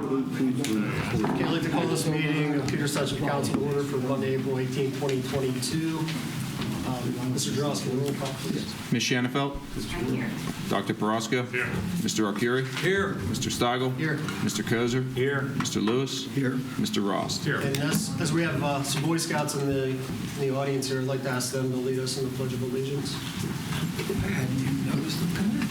Okay, I'd like to call this meeting of Peters Township Council to order for Monday, April 18, 2022. Mr. Droski, roll call, please. Ms. Shanafelt? Here. Dr. Paraska? Here. Mr. Arcuri? Here. Mr. Steigel? Here. Mr. Kozer? Here. Mr. Lewis? Here. Mr. Rost? Here. And as we have some Boy Scouts in the audience here, I'd like to ask them to lead us in the Pledge of Allegiance. I hadn't even noticed them coming.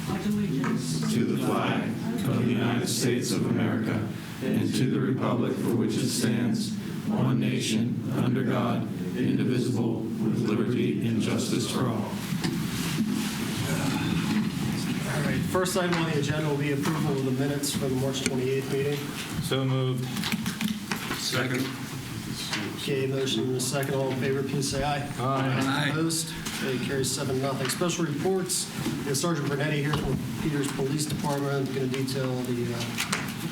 Pledge allegiance to the flag of the United States of America and to the republic for which it stands, one nation, under God, indivisible, with liberty and justice for all. All right, first item on the agenda will be approval of the minutes for the March 28th meeting. So moved. Second. Okay, motion and a second. All in favor, please say aye. Aye. Opposed? Okay, carries 7-0. Special reports. We have Sergeant Bernetti here from Peters Police Department going to detail the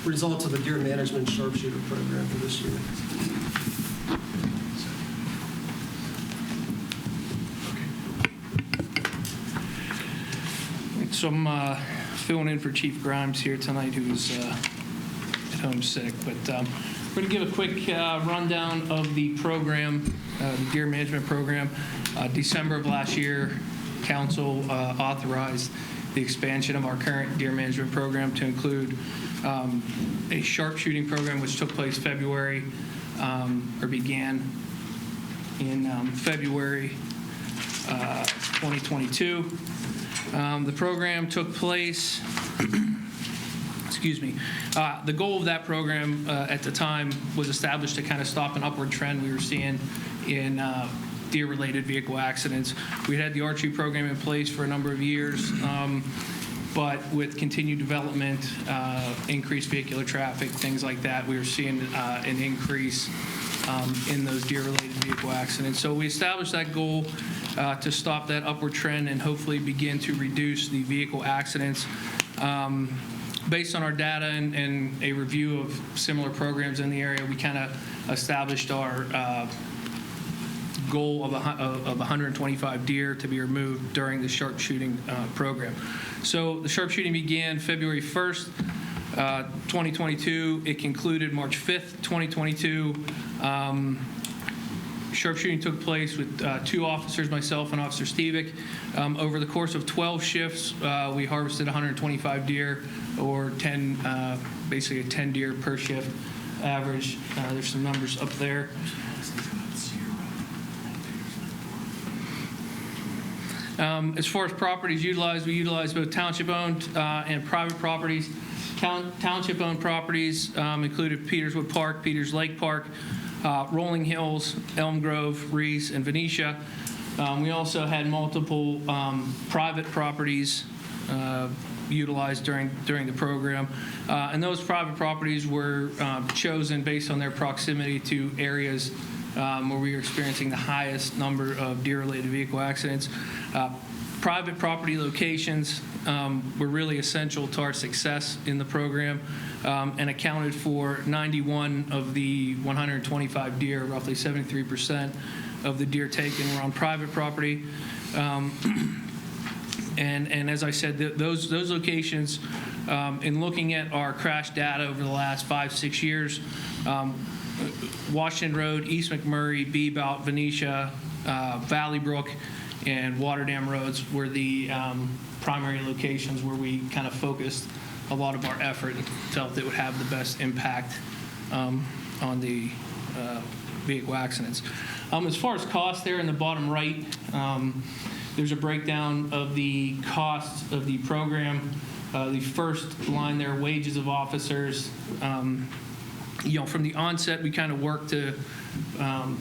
results of the deer management sharpshooter program for this year. So I'm filling in for Chief Grimes here tonight, who's at home sick. But we're going to give a quick rundown of the program, the deer management program. December of last year, Council authorized the expansion of our current deer management program to include a sharpshooting program, which took place February, or began in February 2022. The program took place, excuse me, the goal of that program at the time was established to kind of stop an upward trend we were seeing in deer-related vehicle accidents. We had the archery program in place for a number of years, but with continued development, increased vehicular traffic, things like that, we were seeing an increase in those deer-related vehicle accidents. So we established that goal to stop that upward trend and hopefully begin to reduce the vehicle accidents. Based on our data and a review of similar programs in the area, we kind of established our goal of 125 deer to be removed during the sharpshooting program. So the sharpshooting began February 1st, 2022. It concluded March 5th, 2022. Sharpshooting took place with two officers, myself and Officer Stevick. Over the course of 12 shifts, we harvested 125 deer, or 10, basically a 10 deer per shift average. There's some numbers up there. As far as properties utilized, we utilize both township-owned and private properties. Township-owned properties included Peterswood Park, Peters Lake Park, Rolling Hills, Elm Grove, Reese, and Venetia. We also had multiple private properties utilized during the program. And those private properties were chosen based on their proximity to areas where we were experiencing the highest number of deer-related vehicle accidents. Private property locations were really essential to our success in the program and accounted for 91 of the 125 deer, roughly 73% of the deer taken were on private property. And as I said, those locations, in looking at our crash data over the last 5-6 years, Washington Road, East McMurray, Bebout, Venetia, Valley Brook, and Waterdam Roads were the primary locations where we kind of focused a lot of our effort and felt it would have the best impact on the vehicle accidents. As far as cost there in the bottom right, there's a breakdown of the costs of the program. The first line there, wages of officers. From the onset, we kind of worked to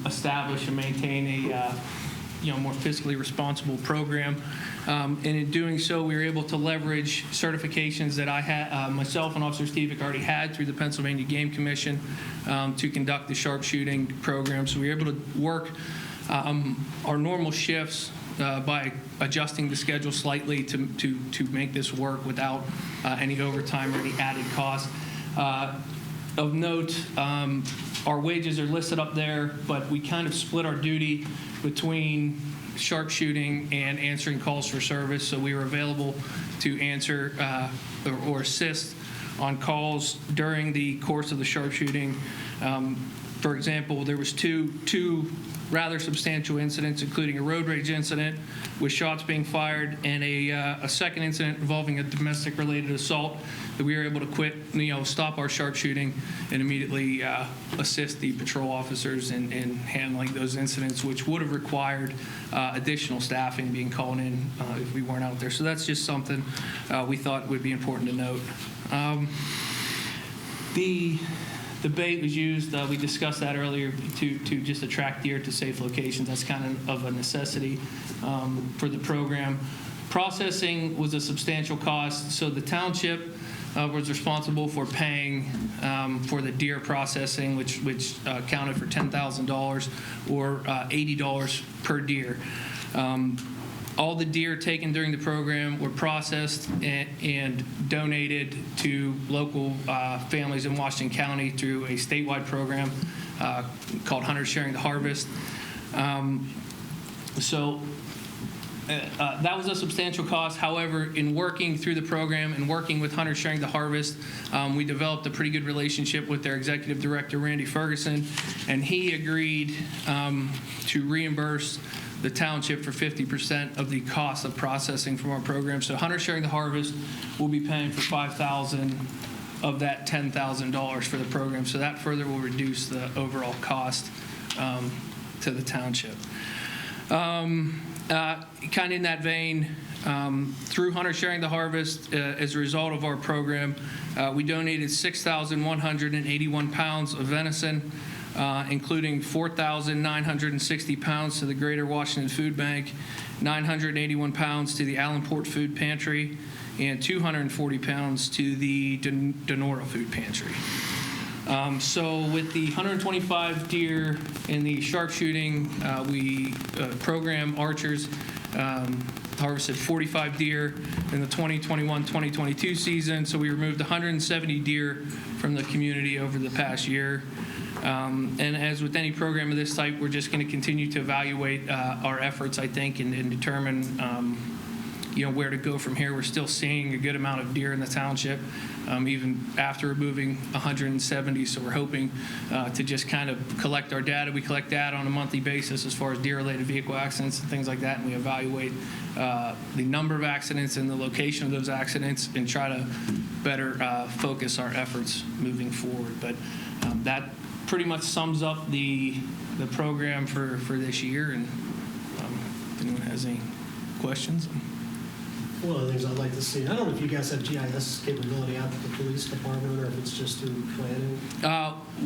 establish and maintain a more fiscally responsible program. And in doing so, we were able to leverage certifications that I had, myself and Officer Stevick already had through the Pennsylvania Game Commission to conduct the sharpshooting program. So we were able to work our normal shifts by adjusting the schedule slightly to make this work without any overtime or any added cost. Of note, our wages are listed up there, but we kind of split our duty between sharpshooting and answering calls for service. So we were available to answer or assist on calls during the course of the sharpshooting. For example, there was two rather substantial incidents, including a road rage incident with shots being fired and a second incident involving a domestic-related assault that we were able to stop our sharpshooting and immediately assist the patrol officers in handling those incidents, which would have required additional staffing being called in if we weren't out there. So that's just something we thought would be important to note. The bait was used, we discussed that earlier, to just attract deer to safe locations. That's kind of a necessity for the program. Processing was a substantial cost, so the township was responsible for paying for the deer processing, which accounted for $10,000 or $80 per deer. All the deer taken during the program were processed and donated to local families in Washington County through a statewide program called Hunters Sharing the Harvest. That was a substantial cost. However, in working through the program and working with Hunters Sharing the Harvest, we developed a pretty good relationship with their executive director, Randy Ferguson, and he agreed to reimburse the township for 50% of the cost of processing from our program. So Hunters Sharing the Harvest will be paying for $5,000 of that $10,000 for the program. So that further will reduce the overall cost to the township. Kind of in that vein, through Hunters Sharing the Harvest, as a result of our program, we donated 6,181 pounds of venison, including 4,960 pounds to the Greater Washington Food Bank, 981 pounds to the Allenport Food Pantry, and 240 pounds to the Donora Food Pantry. So with the 125 deer in the sharpshooting, we program archers harvested 45 deer in the 2021-2022 season. So we removed 170 deer from the community over the past year. And as with any program of this type, we're just going to continue to evaluate our efforts, I think, and determine where to go from here. We're still seeing a good amount of deer in the township, even after removing 170. So we're hoping to just kind of collect our data. We collect data on a monthly basis as far as deer-related vehicle accidents and things like that, and we evaluate the number of accidents and the location of those accidents and try to better focus our efforts moving forward. But that pretty much sums up the program for this year. And if anyone has any questions. One of the things I'd like to see, I don't know if you guys have GIS capability out at the police department or if it's just through planning.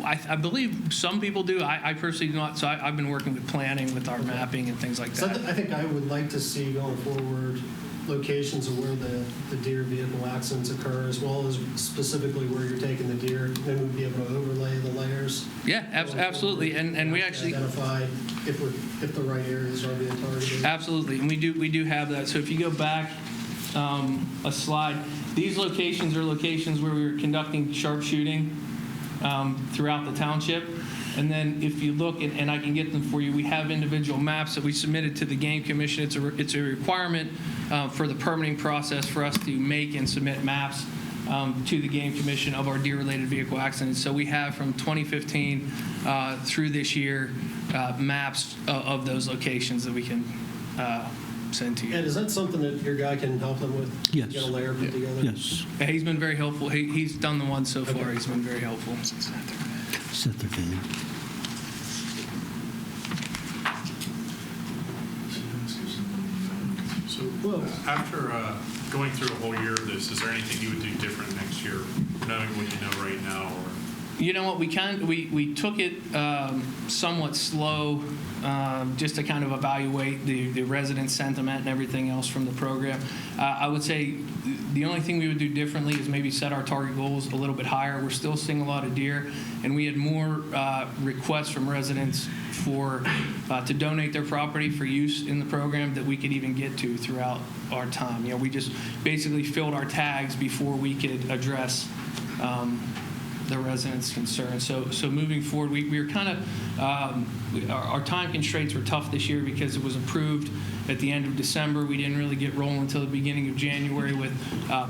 I believe some people do. I personally do not. So I've been working with planning with our mapping and things like So that. I think I would like to see going forward locations of where the deer vehicle accidents occur, as well as specifically where you're taking the deer. Then we'd be able to overlay the layers. Yeah, absolutely. And we actually identify if the right areas are being targeted. Absolutely, and we do have that. So if you go back a slide, these locations are locations where we were conducting sharpshooting throughout the township. And then if you look, and I can get them for you, we have individual maps that we submitted to the Game Commission. It's a requirement for the permitting process for us to make and submit maps to the Game Commission of our deer-related vehicle accidents. So we have from 2015 through this year maps of those locations that we can send to you. And is that something that your guy can help them with? Yes. Get a layer put together? Yes. Yeah, he's been very helpful. He's done the one so far. He's been very helpful. Set their van. So Well- after going through a whole year of this, is there anything you would do different next year, knowing what you know right now? Or You know what, we took it somewhat slow just to kind of evaluate the resident sentiment and everything else from the program. I would say the only thing we would do differently is maybe set our target goals a little bit higher. We're still seeing a lot of deer, and we had more requests from residents to donate their property for use in the program that we could even get to throughout our time. You know, we just basically filled our tags before we could address the residents' concerns. So moving forward, we were kind of our time constraints were tough this year because it was approved at the end of December. We didn't really get rolling until the beginning of January with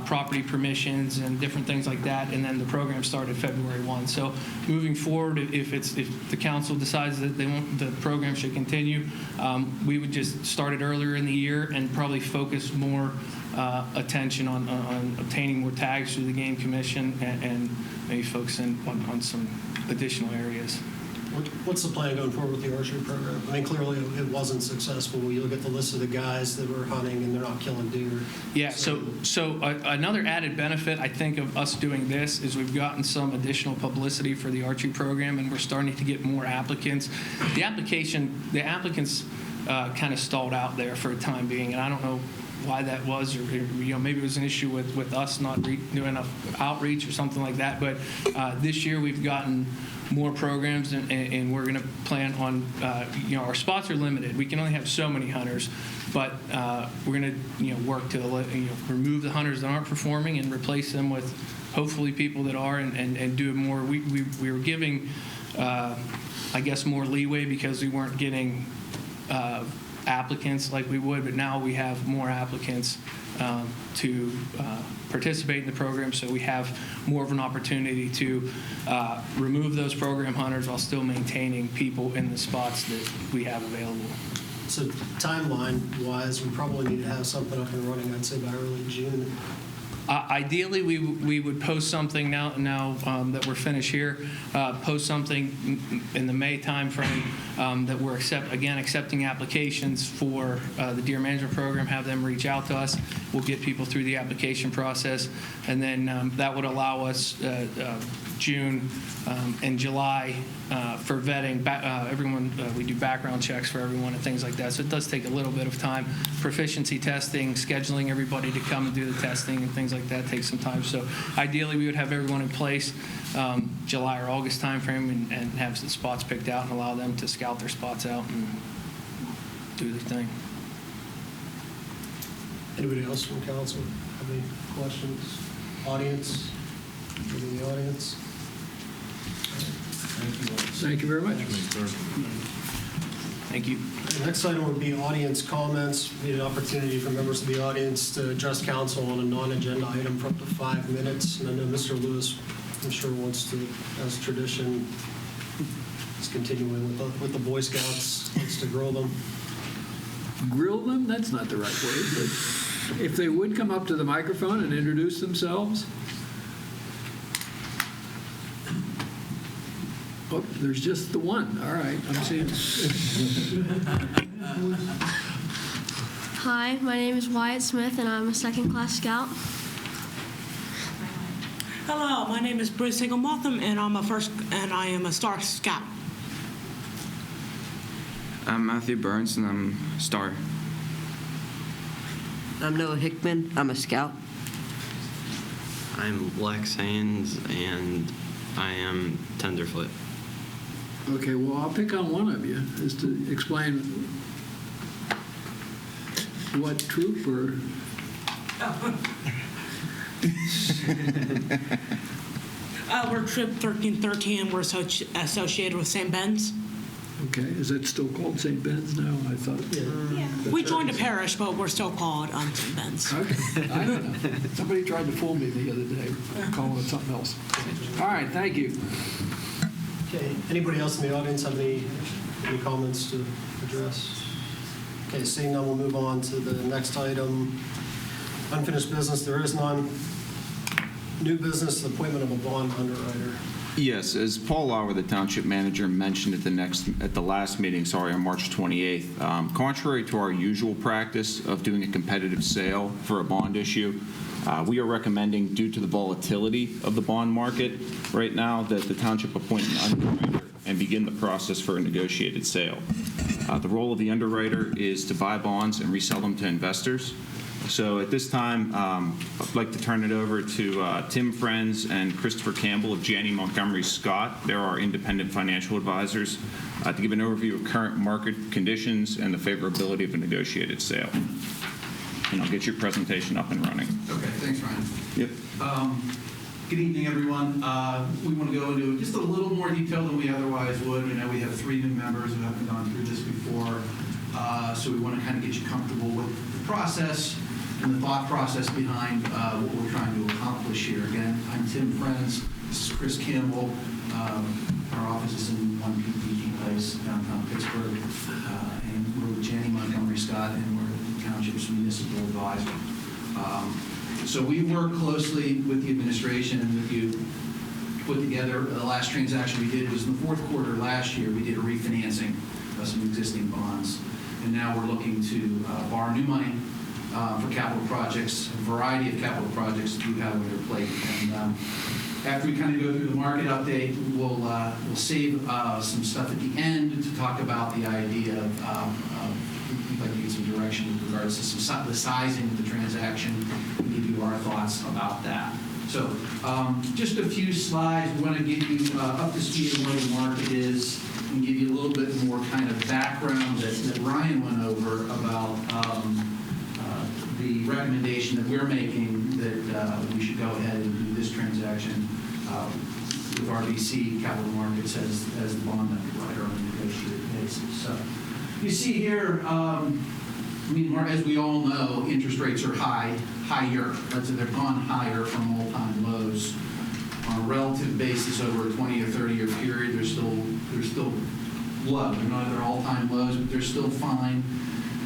property permissions and different things like that, and then the program started February 1. So moving forward, if the council decides that they want the program should continue, we would just start it earlier in the year and probably focus more attention on obtaining more tags through the game commission and maybe focusing on some additional areas. What's the plan going forward with the archery program? I mean, clearly it wasn't successful. You look at the list of the guys that were hunting and they're not killing deer. Yeah, so another added benefit, I think, of us doing this is we've gotten some additional publicity for the archery program, and we're starting to get more applicants. The applicants kind of stalled out there for a time being, and I don't know why that was, or maybe it was an issue with us not doing enough outreach or something like that. But this year we've gotten more programs, and we're going to plan on, our spots are limited. We can only have so many hunters, but we're going to, work to remove the hunters that aren't performing and replace them with hopefully people that are, and do more. We were giving, I guess, more leeway because we weren't getting applicants like we would, but now we have more applicants to participate in the program, so we have more of an opportunity to remove those program hunters while still maintaining people in the spots that we have available. So timeline-wise, we probably need to have something up and running, I'd say, by early June. Ideally, we would post something now that we're finished here, post something in the May timeframe that we're accepting applications for the deer management program, have them reach out to us. We'll get people through the application process, and then that would allow us June and July for vetting everyone. We do background checks for everyone and things like that, so it does take a little bit of time. Proficiency testing, scheduling everybody to come and do the testing and things like that takes some time. So ideally we would have everyone in place July or August timeframe and have the spots picked out and allow them to scout their spots out and do their thing. Anybody else from council have any questions? Audience? Anybody in the audience? Thank you very much. Thank you. The next item would be audience comments. We need an opportunity for members of the audience to address council on a non-agenda item for up to 5 minutes. And I know Mr. Lewis, I'm sure, wants to, as tradition, is continuing with the Boy Scouts, wants to grill them. Grill them? That's not the right word, but if they would come up to the microphone and introduce themselves. Oh, there's just the one. All right, I'm seeing. Hi, my name is Wyatt Smith, and I'm a second-class scout. Hello, my name is Bruce Higginbotham, and I am a Star Scout. I'm Matthew Burns, and I'm Star. I'm Noah Hickman. I'm a scout. I'm Lex Haynes, and I am Tenderfoot. Okay, well, I'll pick on one of you is to explain what troop or. We're Troop 1313, and we're associated with St. Ben's. Okay, is it still called St. Ben's now? I thought. Yeah. We joined a parish, but we're still called St. Ben's. Okay, I don't know. Somebody tried to fool me the other day, calling it something else. All right, thank you. Okay, anybody else in the audience have any comments to address? Okay, seeing none, we'll move on to the next item. Unfinished business, there is none. New business, the appointment of a bond underwriter. Yes, as Paul Lauer, the Township Manager, mentioned at the last meeting, on March 28th, contrary to our usual practice of doing a competitive sale for a bond issue, we are recommending, due to the volatility of the bond market right now, that the Township appoint an underwriter and begin the process for a negotiated sale. The role of the underwriter is to buy bonds and resell them to investors. So at this time, I'd like to turn it over to Tim Friends and Christopher Campbell of Janney Montgomery Scott. They're our independent financial advisors, to give an overview of current market conditions and the favorability of a negotiated sale. And I'll get your presentation up and running. Okay, thanks, Ryan. Yep. Good evening, everyone. We want to go into just a little more detail than we otherwise would. We know we have 3 new members who haven't gone through this before. So we want to kind of get you comfortable with the process and the thought process behind what we're trying to accomplish here. Again, I'm Tim Friends. This is Chris Campbell. Our office is in 1 PPG Place, downtown Pittsburgh. And we're with Jenny Montgomery Scott, and we're the Township's municipal advisor. So we work closely with the administration and with you. Put together the last transaction we did was in the fourth quarter last year. We did a refinancing of some existing bonds, and now we're looking to borrow new money for capital projects, a variety of capital projects that you have on your plate. And after we kind of go through the market update, we'll save some stuff at the end to talk about the idea of we'd like to get some direction with regards to the sizing of the transaction and give you our thoughts about that. So just a few slides. We want to get you up to speed on where the market is and give you a little bit more kind of background that Ryan went over about the recommendation that we're making that we should go ahead and do this transaction with RBC Capital Markets as the bond underwriter on a negotiated basis. So you see here, as we all know, interest rates are higher. They've gone higher from all-time lows. On a relative basis over a 20 or 30-year period, they're still low. They're not at their all-time lows, but they're still fine.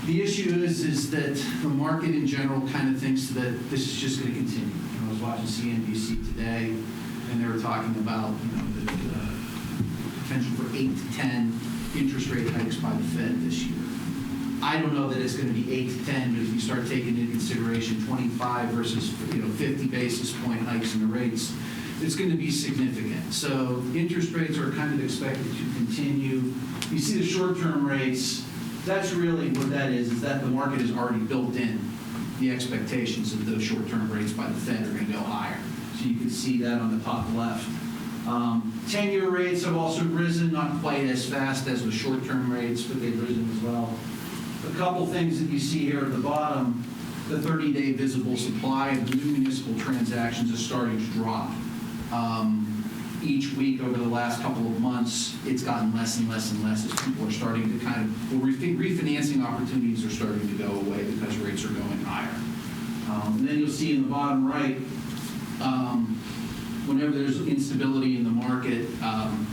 The issue is that the market in general kind of thinks that this is just going to continue. I was watching CNBC today, and they were talking about the potential for 8 to 10 interest rate hikes by the Fed this year. I don't know that it's going to be 8 to 10, but if you start taking into consideration 25 versus 50 basis point hikes in the rates, it's going to be significant. So interest rates are kind of expected to continue. You see the short-term rates. That's really what that is that the market has already built in the expectations that those short-term rates by the Fed are going to go higher. So you can see that on the top left. 10-year rates have also risen, not quite as fast as the short-term rates, but they've risen as well. A couple things that you see here at the bottom, the 30-day visible supply of new municipal transactions is starting to drop. Each week over the last couple of months, it's gotten less and less and less as people are starting to refinancing opportunities are starting to go away because rates are going higher. And then you'll see in the bottom right, whenever there's instability in the market,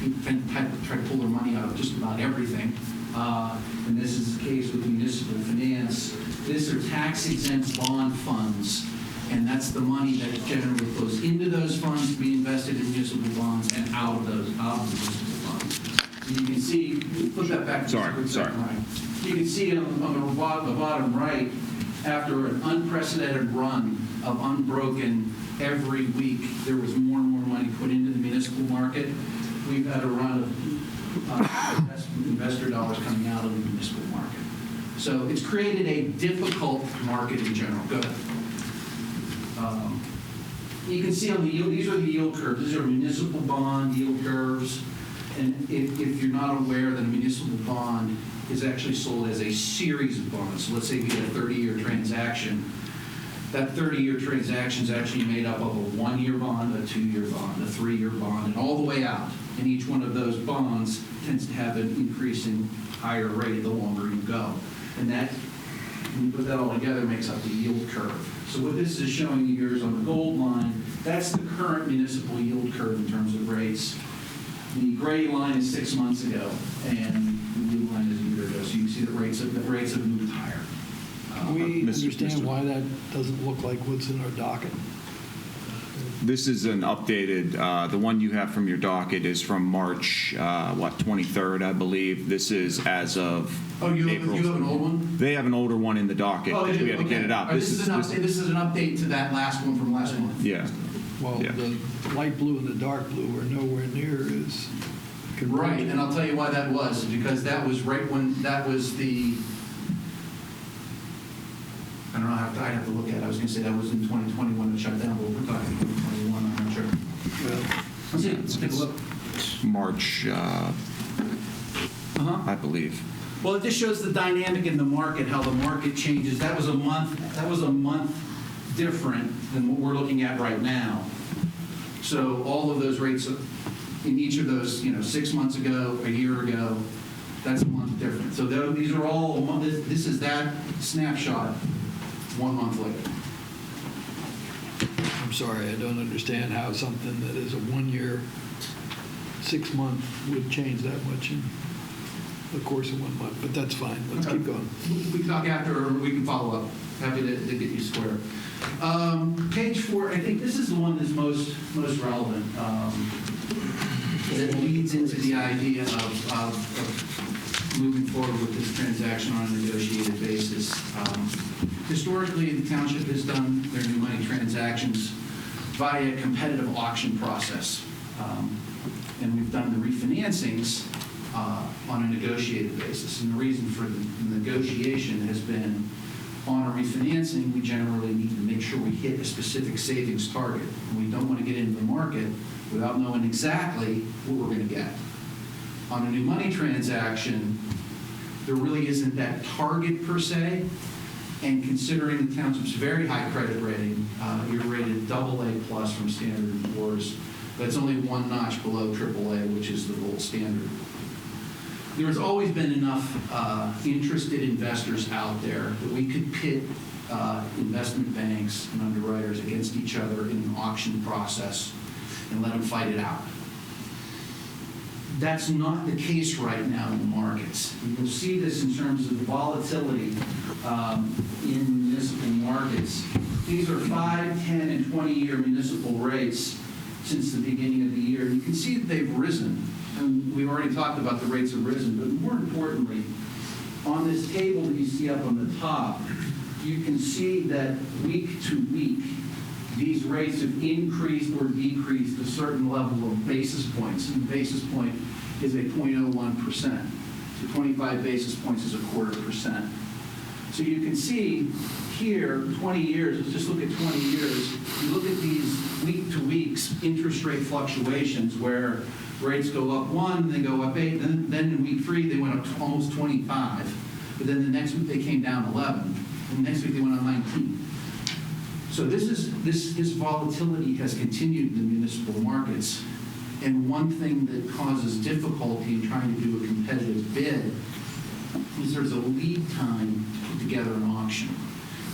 people try to pull their money out of just about everything. And this is the case with municipal finance. These are tax-exempt bond funds, and that's the money that generally goes into those funds to be invested in municipal bonds and out of the municipal bonds. And you can see, put that back. Sorry. Right. You can see on the bottom right, after an unprecedented run of unbroken every week, there was more and more money put into the municipal market. We've had a run of investor dollars coming out of the municipal market. So it's created a difficult market in general. Go ahead. You can see on the yield, these are the yield curves. These are municipal bond yield curves. And if you're not aware that a municipal bond is actually sold as a series of bonds. So let's say we get a 30-year transaction. That 30-year transaction is actually made up of a 1-year bond, a 2-year bond, a 3-year bond, and all the way out. And each one of those bonds tends to have an increasing higher rate the longer you go. And that, when you put that all together, makes up the yield curve. So what this is showing you here is on the gold line, that's the current municipal yield curve in terms of rates. The gray line is 6 months ago, and the blue line is a year ago. So you can see the rates have moved higher. We understand why that doesn't look like what's in our docket. This is an updated, the one you have from your docket is from March, 23rd, I believe. This is as of April. You have an old one? They have an older one in the docket. Oh, they do? We had to get it out. Right, this is an update to that last one from last month. Yeah. Well, Yeah. the light blue and the dark blue are nowhere near as convergent. Right, and I'll tell you why that was, because that was right when that was the, I don't know, I'd have to look at it. I was going to say that was in 2020 when it shut down, but we're talking 2021, I'm not sure. Well, Let's see, let's take a look. March, I believe. Well, it just shows the dynamic in the market, how the market changes. That was a month different than what we're looking at right now. So all of those rates in each of those, 6 months ago, a year ago, That's a month different. So these are all, this is that snapshot 1 month later. I'm sorry, I don't understand how something that is a 1 year, 6 month would change that much in the course of 1 month, but that's fine. Let's keep going. We can talk after, or we can follow up. Happy to get you square. Page 4, I think this is the one that's most relevant. That leads into the idea of moving forward with this transaction on a negotiated basis. Historically, the township has done their new money transactions via a competitive auction process. And we've done the refinancings on a negotiated basis. And the reason for the negotiation has been on a refinancing, we generally need to make sure we hit a specific savings target. And we don't want to get into the market without knowing exactly what we're going to get. On a new money transaction, there really isn't that target per se. And considering the township's very high credit rating, you're rated AA plus from Standard & Poor's. That's only one notch below AAA, which is the gold standard. There's always been enough interested investors out there that we could pit investment banks and underwriters against each other in an auction process and let them fight it out. That's not the case right now in the markets. You'll see this in terms of the volatility in municipal markets. These are 5, 10, and 20-year municipal rates since the beginning of the year. You can see that they've risen. And we've already talked about the rates have risen, but more importantly, on this table that you see up on the top, you can see that week to week, these rates have increased or decreased a certain level of basis points. And the basis point is a 0.01%. So 25 basis points is 0.25%. So you can see here, 20 years, let's just look at 20 years. You look at these week to weeks interest rate fluctuations where rates go up 1, they go up 8, then in week 3 they went up to almost 25. But then the next week they came down 11. And the next week they went up 19. So this volatility has continued in the municipal markets. And one thing that causes difficulty in trying to do a competitive bid is there's a lead time to put together an auction.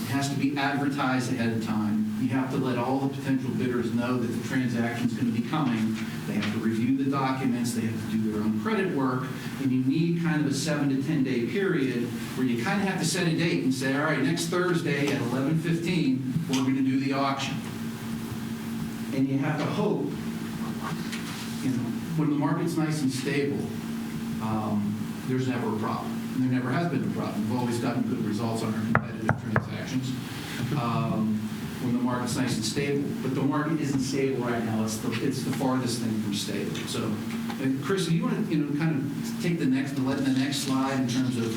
It has to be advertised ahead of time. You have to let all the potential bidders know that the transaction is going to be coming. They have to review the documents. They have to do their own credit work. And you need kind of a 7 to 10 day period where you kind of have to set a date and say, all right, next Thursday at 11:15, we're going to do the auction. And you have to hope, when the market's nice and stable, there's never a problem. And there never has been a problem. We've always gotten good results on our competitive transactions when the market's nice and stable. But the market isn't stable right now. It's the farthest thing from stable. So, Chris, do you want to kind of take the next slide in terms of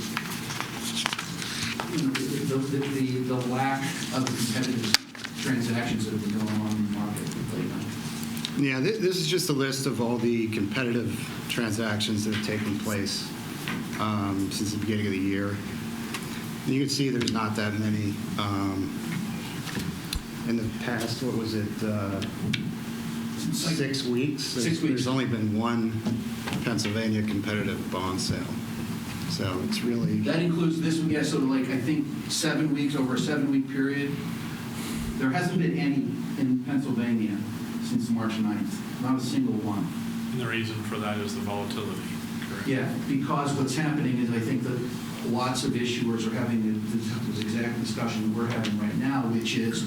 the lack of competitive transactions that have been going on in the market lately? Yeah, this is just a list of all the competitive transactions that have taken place since the beginning of the year. And you can see there's not that many. In the past, what was it, 6 weeks? 6 weeks. There's only been one Pennsylvania competitive bond sale. So it's really... That includes this one, yeah, so like I think 7 weeks, over a 7-week period. There hasn't been any in Pennsylvania since March 9th, not a single one. And the reason for that is the volatility, correct? Yeah, because what's happening is I think that lots of issuers are having this exact discussion that we're having right now, which is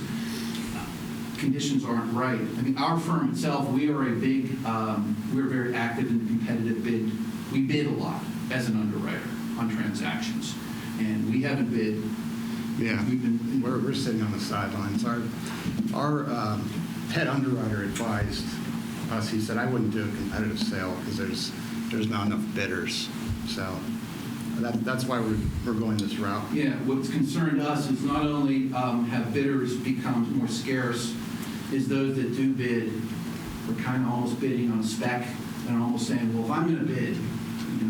conditions aren't right. I mean, our firm itself, we're very active in the competitive bid. We bid a lot as an underwriter on transactions, and we haven't bid. Yeah, we're sitting on the sidelines. Our head underwriter advised us. He said, I wouldn't do a competitive sale because there's not enough bidders. So that's why we're going this route. Yeah, what's concerned us is not only have bidders become more scarce, is those that do bid are kind of almost bidding on spec and almost saying, well, if I'm going to bid,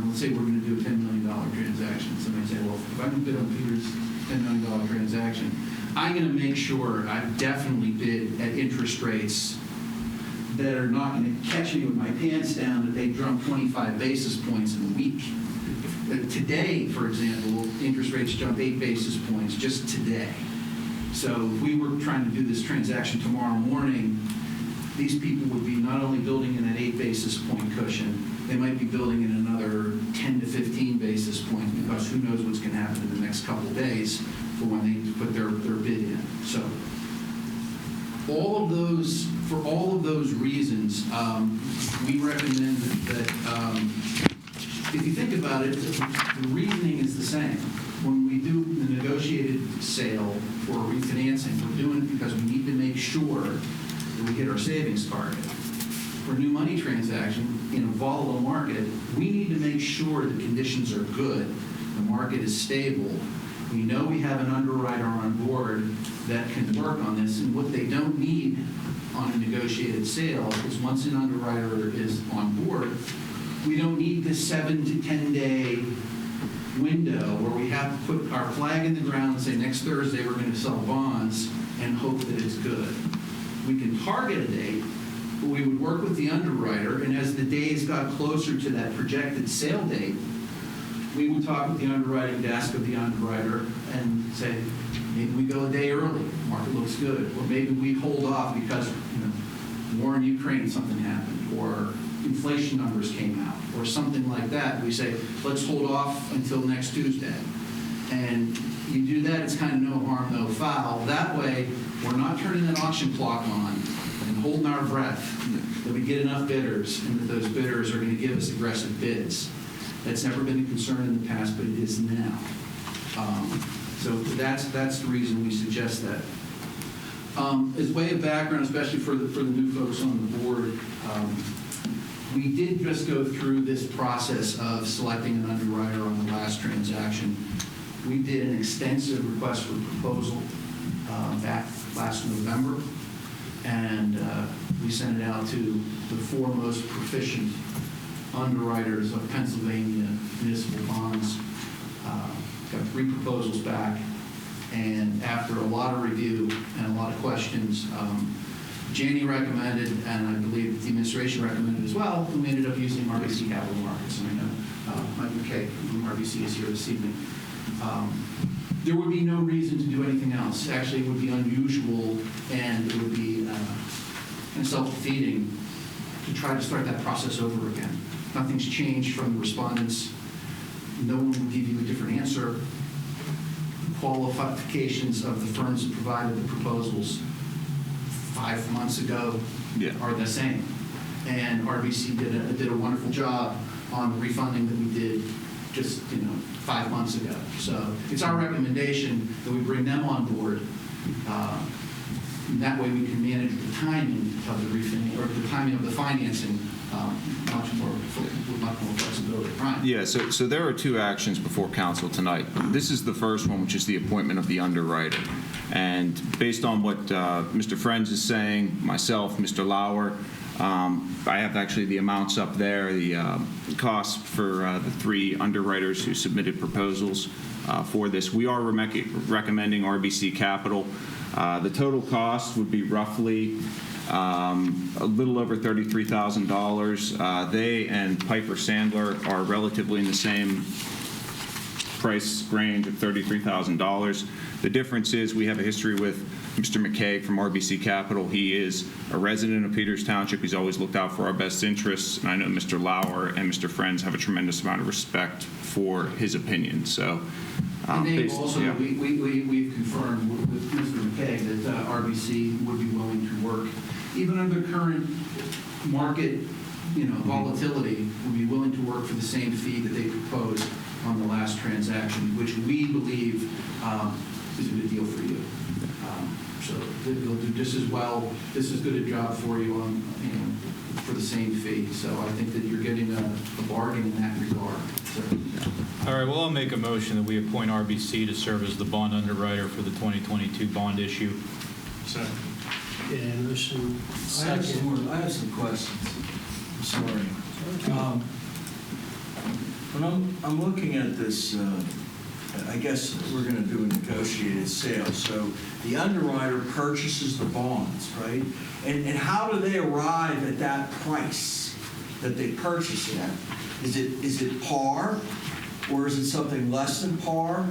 let's say we're going to do a $10 million transaction. Somebody say, well, if I'm going to bid on Peter's $10 million transaction, I'm going to make sure I definitely bid at interest rates that are not going to catch me with my pants down, that they jump 25 basis points in a week. Today, for example, interest rates jumped 8 basis points just today. So if we were trying to do this transaction tomorrow morning, these people would be not only building in that 8 basis point cushion, they might be building in another 10 to 15 basis points, because who knows what's going to happen in the next couple of days for when they put their bid in. So for all of those reasons, we recommend that if you think about it, the reasoning is the same. When we do the negotiated sale for refinancing, we're doing it because we need to make sure that we hit our savings target. For new money transaction in a volatile market, we need to make sure the conditions are good, the market is stable. We know we have an underwriter on board that can work on this, and what they don't need on a negotiated sale is once an underwriter is on board, we don't need this 7 to 10 day window where we have to put our flag in the ground and say next Thursday we're going to sell bonds and hope that it's good. We can target a date, but we would work with the underwriter, and as the days got closer to that projected sale date, we would talk with the underwriting desk of the underwriter and say, maybe we go a day early, market looks good, or maybe we hold off because war in Ukraine, something happened, or inflation numbers came out, or something like that. We say, let's hold off until next Tuesday. And you do that, it's kind of no harm, no foul. That way, we're not turning that auction clock on and holding our breath that we get enough bidders and that those bidders are going to give us aggressive bids. That's never been a concern in the past, but it is now. So that's the reason we suggest that. As way of background, especially for the new folks on the board, we did just go through this process of selecting an underwriter on the last transaction. We did an extensive request for proposal back last November, and we sent it out to the 4 most proficient underwriters of Pennsylvania municipal bonds. Got 3 proposals back, and after a lot of review and a lot of questions, Janie recommended, and I believe the administration recommended as well, and we ended up using RBC Capital Markets. And I know Mike McKay from RBC is here this evening. There would be no reason to do anything else. Actually, it would be unusual, and it would be self-defeating to try to start that process over again. Nothing's changed from the respondents. No one will give you a different answer. The qualifications of the firms that provided the proposals 5 months ago are the same. And RBC did a wonderful job on the refunding that we did just 5 months ago. So it's our recommendation that we bring them on board. That way we can manage the timing of the refinancing, or the timing of the financing much more flexibility. Brian? Yeah, so there are 2 actions before council tonight. This is the first one, which is the appointment of the underwriter. And based on what Mr. Friends is saying, myself, Mr. Lauer, I have actually the amounts up there, the costs for the 3 underwriters who submitted proposals for this. We are recommending RBC Capital. The total cost would be roughly a little over $33,000. They and Piper Sandler are relatively in the same price range of $33,000. The difference is we have a history with Mr. McKay from RBC Capital. He is a resident of Peters Township. He's always looked out for our best interests. And I know Mr. Lauer and Mr. Friends have a tremendous amount of respect for his opinion. So, and Dave, also, we've confirmed with Mr. McKay that RBC would be willing to work, even under current market, volatility, would be willing to work for the same fee that they proposed on the last transaction, which we believe is a good deal for you. So they'll do just as well, just as good a job for you on, for the same fee. So I think that you're getting a bargain in that regard. So. All right, well, I'll make a motion that we appoint RBC to serve as the bond underwriter for the 2022 bond issue. Second. Yeah, motion I have some questions. I'm sorry. When I'm looking at this, I guess we're going to do a negotiated sale. So the underwriter purchases the bonds, right? And how do they arrive at that price that they purchase it at? Is it par? Or is it something less than par?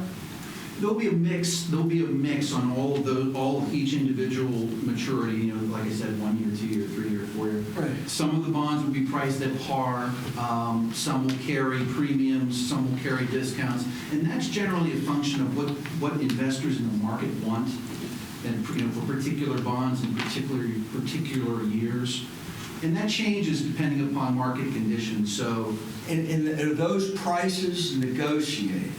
There'll be a mix. There'll be a mix on all of each individual maturity. You know, like I said, 1 year, 2 year, 3 year, 4 year. Right. Some of the bonds will be priced at par. Some will carry premiums. Some will carry discounts, and that's generally a function of what investors in the market want, and for particular bonds in particular years. And that changes depending upon market conditions. So, And are those prices negotiated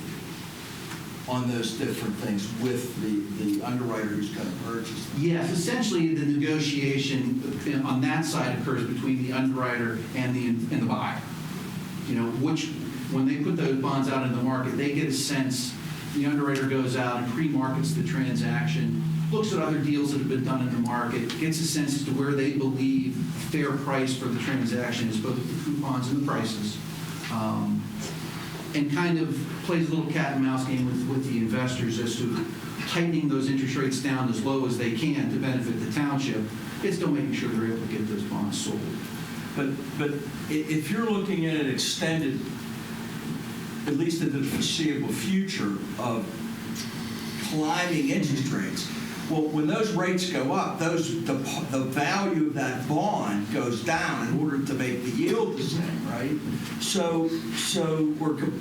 on those different things with the underwriter who's going to purchase them? yes, essentially the negotiation on that side occurs between the underwriter and the buyer. You know, when they put those bonds out in the market, they get a sense. The underwriter goes out and pre-markets the transaction, looks at other deals that have been done in the market, gets a sense as to where they believe a fair price for the transaction is, both the coupons and the prices, and kind of plays a little cat and mouse game with the investors as to tightening those interest rates down as low as they can to benefit the township. It's still making sure they're able to get those bonds sold. But if you're looking at an extended, at least in the foreseeable future, of climbing interest rates, well, when those rates go up, the value of that bond goes down in order to make the yield the same, right? So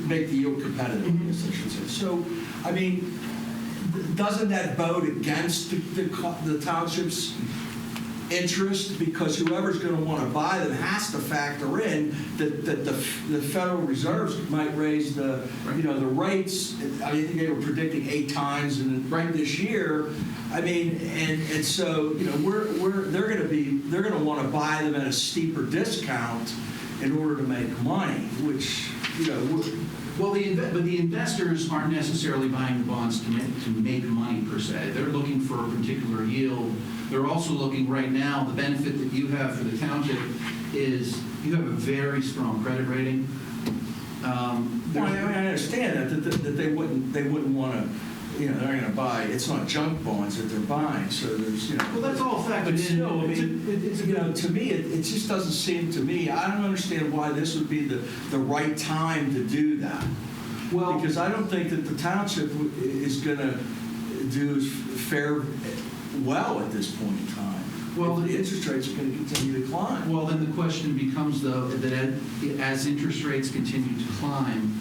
make the yield competitive, I guess I should say. So, I mean, doesn't that vote against the township's interest, because whoever's going to want to buy them has to factor in that the Federal Reserve might raise the rates. I think they were predicting 8 times right this year. I mean, and so they're going to want to buy them at a steeper discount in order to make money, which Well, the investors aren't necessarily buying the bonds to make money per se. They're looking for a particular yield. They're also looking right now, the benefit that you have for the township is you have a very strong credit rating. Well, I understand that they wouldn't want to. They're going to buy. It's not junk bonds that they're buying. So there's Well, that's all factored in. Still, I mean, to me, it just doesn't seem to me. I don't understand why this would be the right time to do that. Well, because I don't think that the township is going to do fare well at this point in time. Well, the interest rates are going to continue to climb. Well, then the question becomes, though, that as interest rates continue to climb,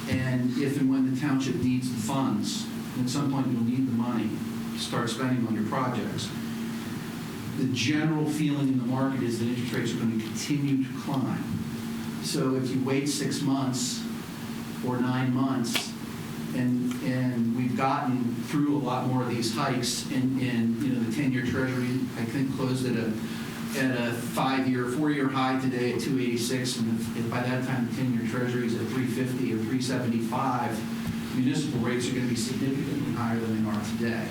and if and when the township needs the funds, at some point you'll need the money to start spending on your projects. The general feeling in the market is that interest rates are going to continue to climb. So if you wait 6 months or 9 months, and we've gotten through a lot more of these hikes, and the 10-year Treasury, I think, closed at a 4-year high today at 286, and if by that time the 10-year Treasury is at 350 or 375, municipal rates are going to be significantly higher than they are today.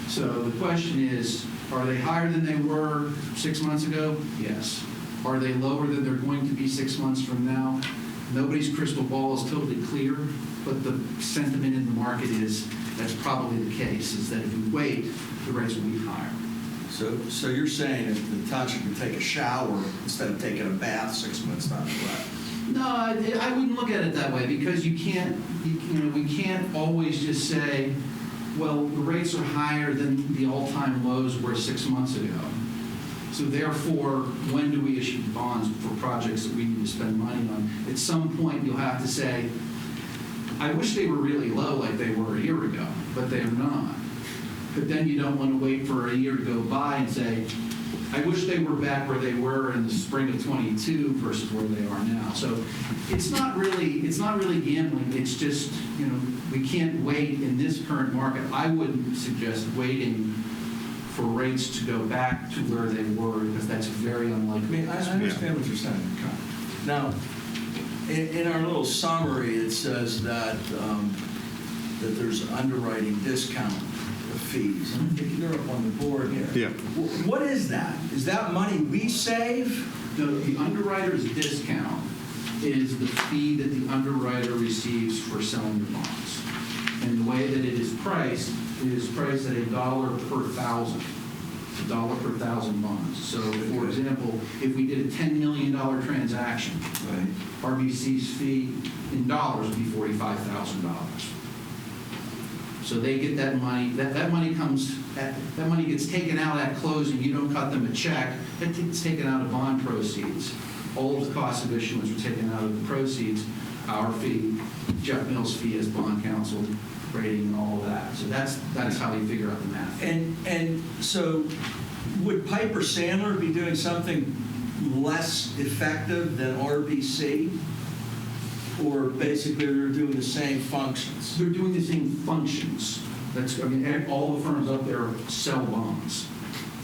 So the question is, are they higher than they were 6 months ago? Yes. Are they lower than they're going to be 6 months from now? Nobody's crystal ball is totally clear, but the sentiment in the market is that's probably the case, is that if we wait, the rates will be higher. So you're saying if the township can take a shower instead of taking a bath 6 months down the road? No, I wouldn't look at it that way, because we can't always just say, well, the rates are higher than the all-time lows were 6 months ago. So therefore, when do we issue bonds for projects that we need to spend money on? At some point, you'll have to say, I wish they were really low like they were a year ago, but they're not. But then you don't want to wait for a year to go by and say, I wish they were back where they were in the spring of 22 versus where they are now. So it's not really gambling. It's just, we can't wait in this current market. I wouldn't suggest waiting for rates to go back to where they were, because that's very unlikely. I mean, I understand what you're saying. Now, in our little summary, it says that there's underwriting discount fees. I think they're up on the board here. Yeah. What is that? Is that money we save? No, the underwriter's discount is the fee that the underwriter receives for selling the bonds. And the way that it is priced at $1 per thousand. $1 per 1,000 bonds. So, for example, if we did a $10 million transaction, Right. RBC's fee in dollars would be $45,000. So they get that money. That money gets taken out at closing. You don't cut them a check. It gets taken out of bond proceeds. All of the costs of issuance are taken out of the proceeds. Our fee, Jeff Mills' fee as bond counsel, rating, and all of that. So that's how we figure out the math. And so would Piper Sandler be doing something less effective than RBC? Or basically they're doing the same functions? They're doing the same functions. All the firms up there sell bonds.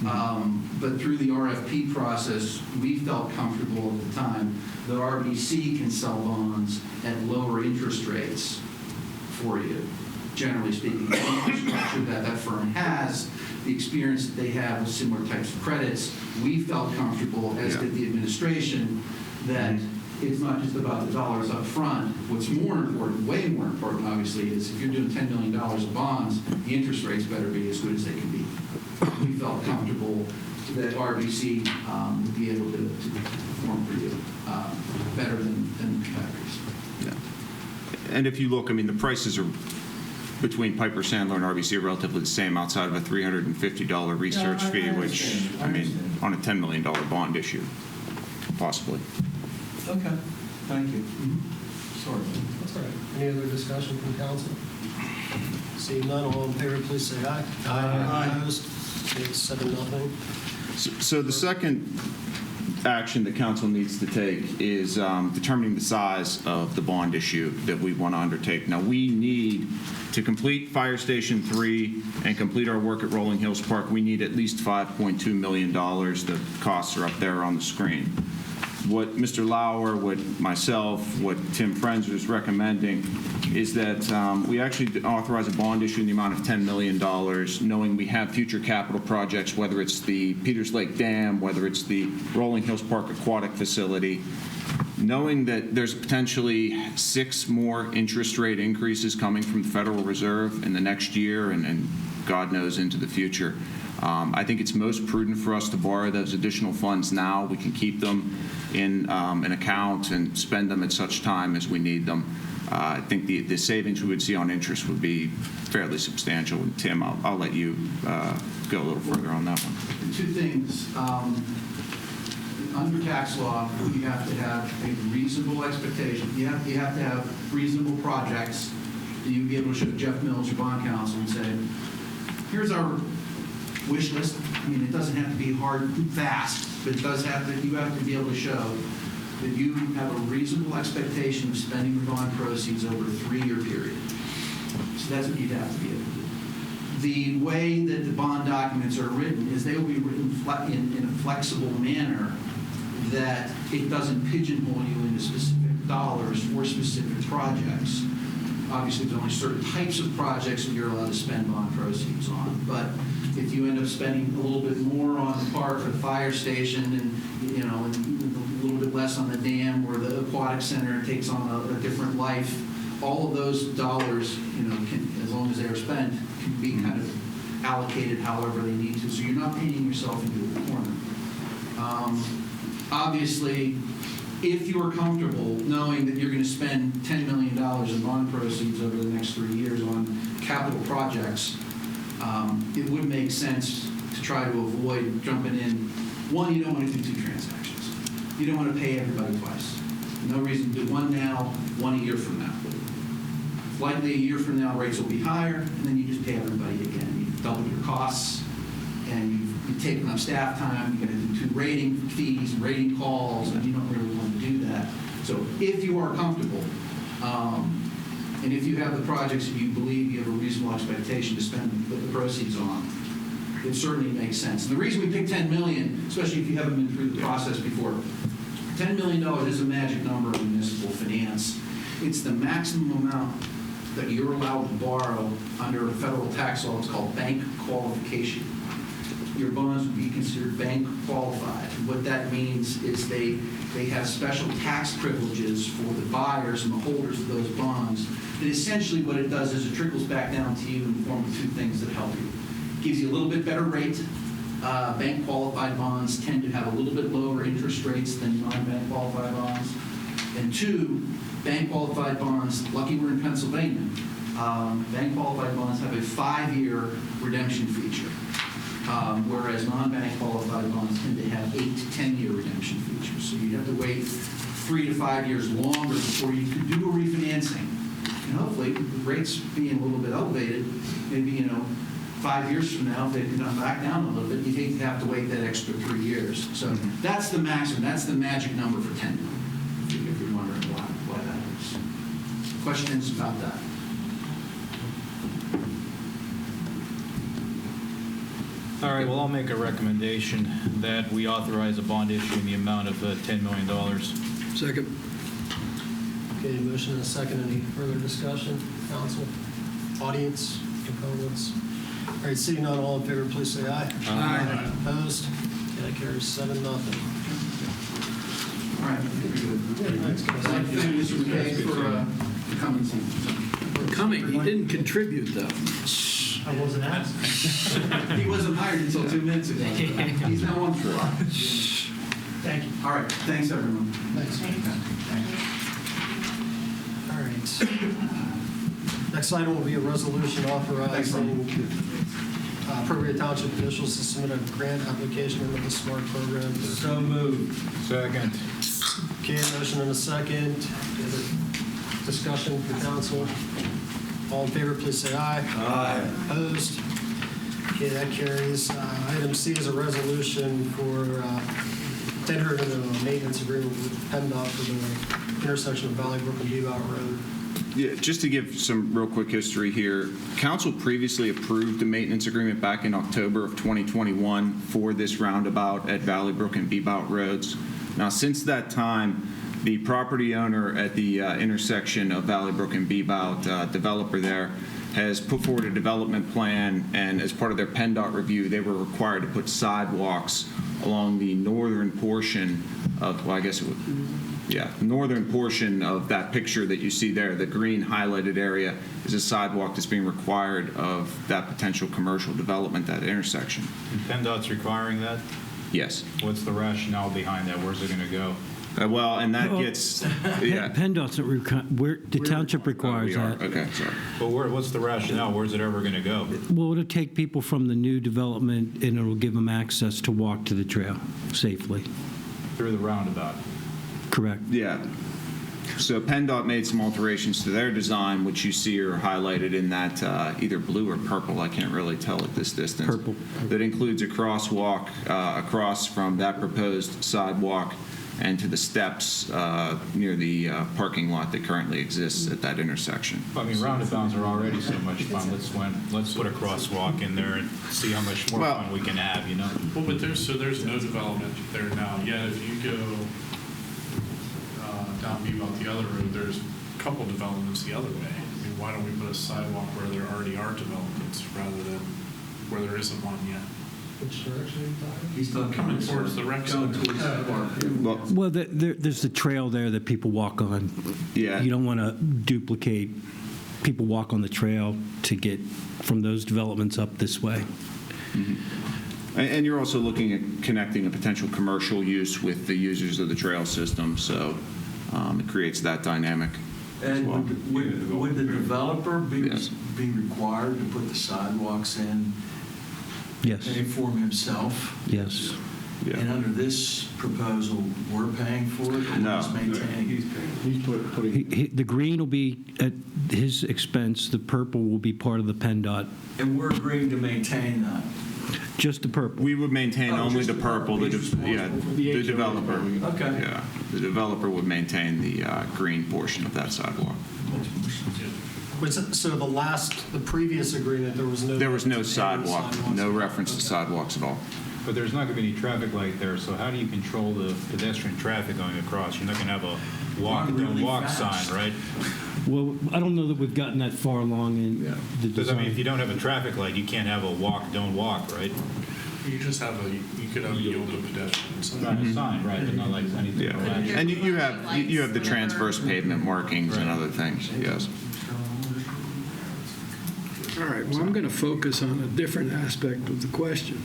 But through the RFP process, we felt comfortable at the time that RBC can sell bonds at lower interest rates for you. Generally speaking, the infrastructure that firm has, the experience that they have with similar types of credits, we felt comfortable, as did the administration, that it's not just about the dollars up front. What's more important, way more important, obviously, is if you're doing $10 million of bonds, the interest rates better be as good as they can be. We felt comfortable that RBC would be able to perform for you better than competitors. Yeah. And if you look, the prices are between Piper Sandler and RBC are relatively the same outside of a $350 research fee, which, on a $10 million bond issue, possibly. Okay, thank you. Sorry. That's all right. Any other discussion from council? Seeing none, all in favor, please say aye. Aye. Opposed? It's 7-0. So the second action the council needs to take is determining the size of the bond issue that we want to undertake. Now, we need to complete Fire Station 3 and complete our work at Rolling Hills Park. We need at least $5.2 million. The costs are up there on the screen. What Mr. Lauer, what myself, what Tim Frenzer is recommending is that we actually authorize a bond issue in the amount of $10 million, knowing we have future capital projects, whether it's the Peters Lake Dam, whether it's the Rolling Hills Park Aquatic Facility, knowing that there's potentially 6 more interest rate increases coming from the Federal Reserve in the next year and God knows into the future. I think it's most prudent for us to borrow those additional funds now. We can keep them in an account and spend them at such time as we need them. I think the savings we would see on interest would be fairly substantial. And Tim, I'll let you go a little further on that one. 2 things. Under tax law, you have to have a reasonable expectation. You have to have reasonable projects that you'd be able to show Jeff Mills, your bond counsel, and say, here's our wish list. It doesn't have to be hard and fast, but you have to be able to show that you have a reasonable expectation of spending the bond proceeds over a 3-year period. So that's what you'd have to be able to do. The way that the bond documents are written is they will be written in a flexible manner that it doesn't pigeonhole you into specific dollars for specific projects. Obviously, there's only certain types of projects that you're allowed to spend bond proceeds on, but if you end up spending a little bit more on the park or the fire station and a little bit less on the dam or the aquatic center takes on a different life, all of those dollars, as long as they are spent, can be kind of allocated however they need to. So you're not painting yourself into a corner. Obviously, if you are comfortable knowing that you're going to spend $10 million in bond proceeds over the next 3 years on capital projects, it would make sense to try to avoid jumping in. One, you don't want to do 2 transactions. You don't want to pay everybody twice. No reason to do one now, one a year from now. Likely a year from now, rates will be higher, and then you just pay everybody again. You've doubled your costs, and you've taken up staff time. You're going to do 2 rating fees and rating calls, and you don't really want to do that. So if you are comfortable, and if you have the projects that you believe you have a reasonable expectation to spend the proceeds on, it certainly makes sense. And the reason we picked $10 million, especially if you haven't been through the process before, $10 million is a magic number in municipal finance. It's the maximum amount that you're allowed to borrow under a federal tax law. It's called bank qualification. Your bonds would be considered bank qualified. What that means is they have special tax privileges for the buyers and the holders of those bonds. And essentially what it does is it trickles back down to you in the form of 2 things that help you. It gives you a little bit better rate, bank qualified bonds tend to have a little bit lower interest rates than non-bank qualified bonds. And two, bank qualified bonds, lucky we're in Pennsylvania, bank qualified bonds have a 5-year redemption feature, whereas non-bank qualified bonds tend to have 8 to 10-year redemption features. So you have to wait 3 to 5 years longer before you could do a refinancing. And hopefully, with rates being a little bit elevated, maybe 5 years from now, if they come back down a little bit, you hate to have to wait that extra 3 years. So that's the maximum. That's the magic number for 10. If you're wondering why that is. Questions about that? All right, well, I'll make a recommendation that we authorize a bond issue in the amount of $10 million. Second. Okay, motion and a second. Any further discussion? Council? Audience? Opponents? All right, seeing none, all in favor, please say aye. Aye. Opposed? Okay, that carries 7-0. All right. Thanks, guys. I'd like to thank Mr. McKay for coming. For coming, he didn't contribute, though. I wasn't asked. He wasn't hired until 2 minutes ago. He's now on floor. Thank you. All right. Thanks, everyone. Thanks. All right. Next item will be a resolution authorizing appropriate township officials to submit a grant application under the SMART program. So moved. Second. Okay, motion and a second. Any other discussion for council? All in favor, please say aye. Aye. Opposed? Okay, that carries. Item C is a resolution for tender to the maintenance agreement with PennDOT for the intersection of Valley Brook and Bebout Road. Yeah, just to give some real quick history here, council previously approved a maintenance agreement back in October of 2021 for this roundabout at Valley Brook and Bebout Roads. Now, since that time, the property owner at the intersection of Valley Brook and Bebout, developer there, has put forward a development plan, and as part of their PennDOT review, they were required to put sidewalks along the northern portion of, well, I guess it would, yeah, northern portion of that picture that you see there. The green highlighted area is a sidewalk that's being required of that potential commercial development, that intersection. And PennDOT's requiring that? Yes. What's the rationale behind that? Where's it going to go? Well, and that gets, yeah. PennDOT's the township requires that. Okay, sorry. But what's the rationale? Where's it ever going to go? Well, it'll take people from the new development and it'll give them access to walk to the trail safely. Through the roundabout. Correct. Yeah. So PennDOT made some alterations to their design, which you see are highlighted in that either blue or purple, I can't really tell at this distance. Purple. That includes a crosswalk across from that proposed sidewalk and to the steps near the parking lot that currently exists at that intersection. I mean, roundabouts are already so much fun. Let's put a crosswalk in there and see how much more fun we can have, you know? Well, but there's no development there now. Yet if you go down Bebout the other road, there's a couple developments the other way. I mean, why don't we put a sidewalk where there already are developments rather than where there isn't one yet? Which direction are you talking? He's talking Coming towards the rec center. Well, there's the trail there that people walk on. Yeah. You don't want to duplicate. People walk on the trail to get from those developments up this way. Mm-hmm. And you're also looking at connecting a potential commercial use with the users of the trail system, so it creates that dynamic as And well. would the developer Yes. be required to put the sidewalks in, Yes. pay for them himself? Yes. Yeah. And under this proposal, we're paying for it? Or No. he's maintaining? The green will be at his expense. The purple will be part of the PennDOT. And we're agreeing to maintain that? Just the purple. We would maintain Oh, only just the the purple. purple. The developer. Okay. Yeah, the developer would maintain the green portion of that sidewalk. Wait, so the previous agreement, there was no sidewalk, no reference to sidewalks at all. But there's not going to be any traffic light there, so how do you control the pedestrian traffic going across? You're not going to have a walk, Run really don't walk fast. sign, right? Well, I don't know that we've gotten that far along in the Because, I mean, if design. you don't have a traffic light, you can't have a walk, don't walk, right? You just have you could have a yield to pedestrians. Not a sign, right, but not like anything. Yeah, like that. and you have the transverse pavement markings and other things, yes. All right, well, I'm going to focus on a different aspect of the question.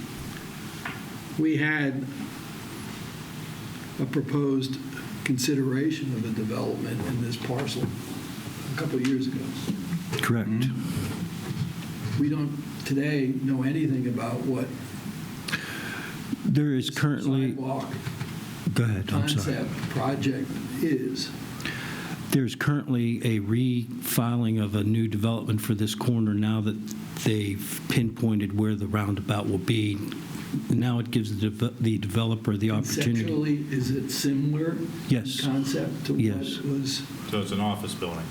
we had a proposed consideration of a development in this parcel a couple of years ago. Correct. We don't today know anything about what There is currently, sidewalk go ahead, I'm sorry. concept project is. There's currently a refiling of a new development for this corner now that they've pinpointed where the roundabout will be. Now it gives the developer the opportunity. Conceptually, is it similar Yes. concept to Yes. what was? So it's an office building.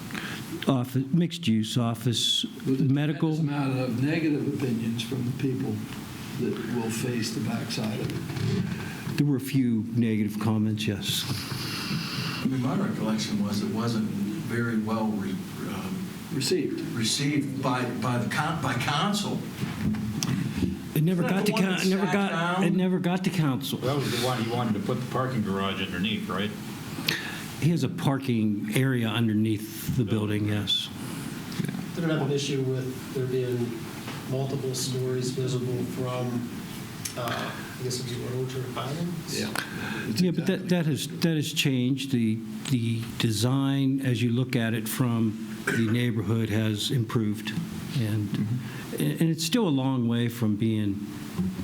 Office, mixed use, office, With a medical. tremendous amount of negative opinions from the people that will face the backside of it. There were a few negative comments, yes. I mean, my recollection was it wasn't very well received by council. It never Isn't that got the to one count. that It never sat got. down? It never got to council. That was the one you wanted to put the parking garage underneath, right? He has a parking area underneath the building. Yes. They don't have an issue with there being multiple stories visible from, I guess it'd be what, Orchard Highlands? Yeah. Yeah, but that has changed. The design, as you look at it from the neighborhood, has improved, and it's still a long way from being